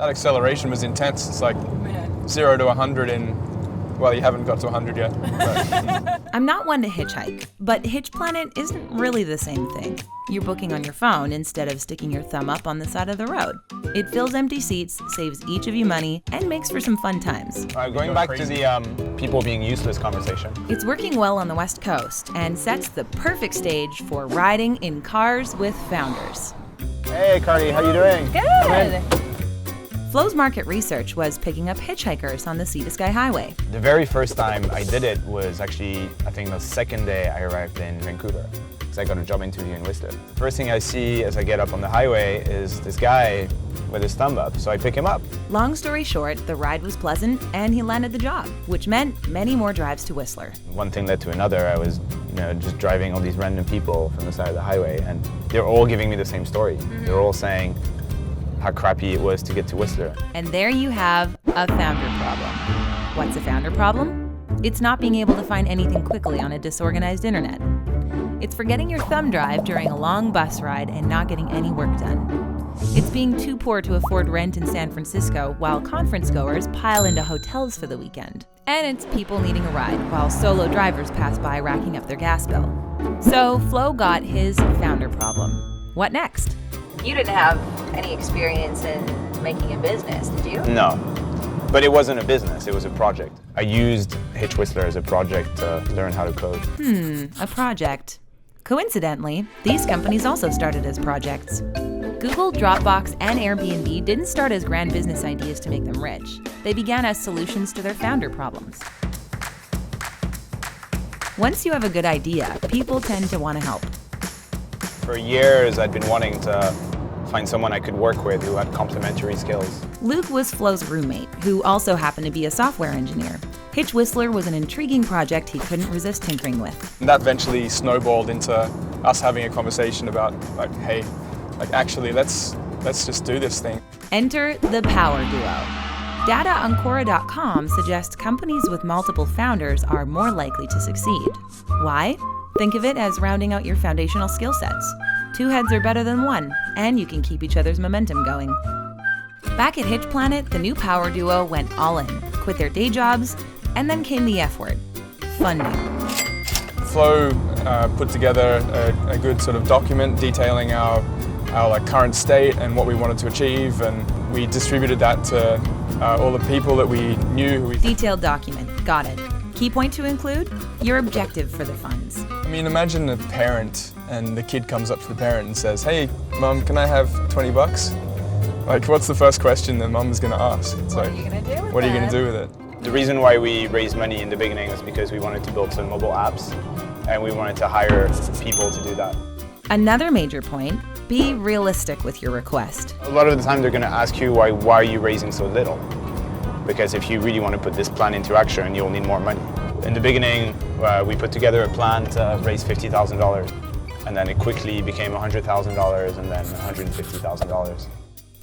That acceleration was intense. It's like 0 to 100 in, well, you haven't got to 100 yet. But. I'm not one to hitchhike, but Hitch Planet isn't really the same thing. You're booking on your phone instead of sticking your thumb up on the side of the road. It fills empty seats, saves each of you money, and makes for some fun times. Going back to the people being useless conversation. It's working well on the West Coast and sets the perfect stage for riding in cars with founders. Hey, Cardi, how you doing? Good. Flo's market research was picking up hitchhikers on the Sea to Sky Highway. The very first time I did it was actually, I think, the second day I arrived in Vancouver, because I got a job interview in Whistler. The first thing I see as I get up on the highway is this guy with his thumb up, so I pick him up. Long story short, the ride was pleasant and he landed the job, which meant many more drives to Whistler. One thing led to another. I was just driving all these random people from the side of the highway, and they're all giving me the same story. They're all saying how crappy it was to get to Whistler. And there you have a founder problem. What's a founder problem? It's not being able to find anything quickly on a disorganized internet. It's forgetting your thumb drive during a long bus ride and not getting any work done. It's being too poor to afford rent in San Francisco while conference goers pile into hotels for the weekend. And it's people needing a ride while solo drivers pass by racking up their gas bill. So Flo got his founder problem. What next? You didn't have any experience in making a business, did you? No, but it wasn't a business, it was a project. I used Hitch Whistler as a project to learn how to code. A project. Coincidentally, these companies also started as projects. Google, Dropbox, and Airbnb didn't start as grand business ideas to make them rich. They began as solutions to their founder problems. Once you have a good idea, people tend to want to help. For years, I'd been wanting to find someone I could work with who had complementary skills. Luke was Flo's roommate, who also happened to be a software engineer. Hitch Whistler was an intriguing project he couldn't resist tinkering with. And that eventually snowballed into us having a conversation about, like, hey, like, actually, let's just do this thing. Enter the power duo. Data on Quora.com suggests companies with multiple founders are more likely to succeed. Why? Think of it as rounding out your foundational skill sets. 2 heads are better than 1, and you can keep each other's momentum going. Back at Hitch Planet, the new power duo went all in, quit their day jobs, and then came the F word, funding. Flo put together a good sort of document detailing our like, current state and what we wanted to achieve, and we distributed that to all the people that we knew. Detailed document, got it. Key point to include? Your objective for the funds. I mean, imagine a parent and the kid comes up to the parent and says, "Hey, Mum, can I have $20? Like, what's the first question that Mum is going to ask? It's What like, are you going to do with what are you that? going to do with it? The reason why we raised money in the beginning was because we wanted to build some mobile apps, and we wanted to hire people to do that. Another major point, be realistic with your request. A lot of the time they're going to ask you why are you raising so little? Because if you really want to put this plan into action, you'll need more money. In the beginning, we put together a plan to raise $50,000, and then it quickly became $100,000 and then $150,000.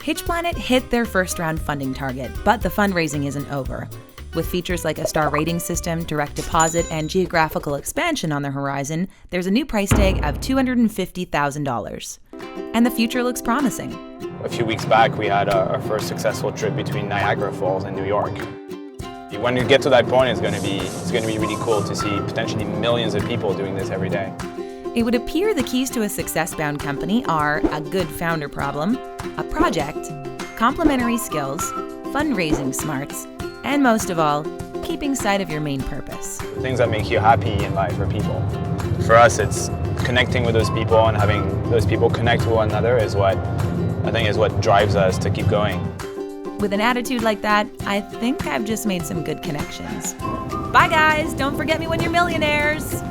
Hitch Planet hit their first round funding target, but the fundraising isn't over. With features like a star rating system, direct deposit, and geographical expansion on the horizon, there's a new price tag of $250,000. And the future looks promising. A few weeks back, we had our first successful trip between Niagara Falls and New York. When you get to that point, it's going to be really cool to see potentially millions of people doing this every day. It would appear the keys to a success-bound company are a good founder problem, a project, complementary skills, fundraising smarts, and most of all, keeping sight of your main purpose. Things that make you happy in life are people. For us, it's connecting with those people and having those people connect with one another is what drives us to keep going. With an attitude like that, I think I've just made some good connections. Bye guys, don't forget me when you're millionaires!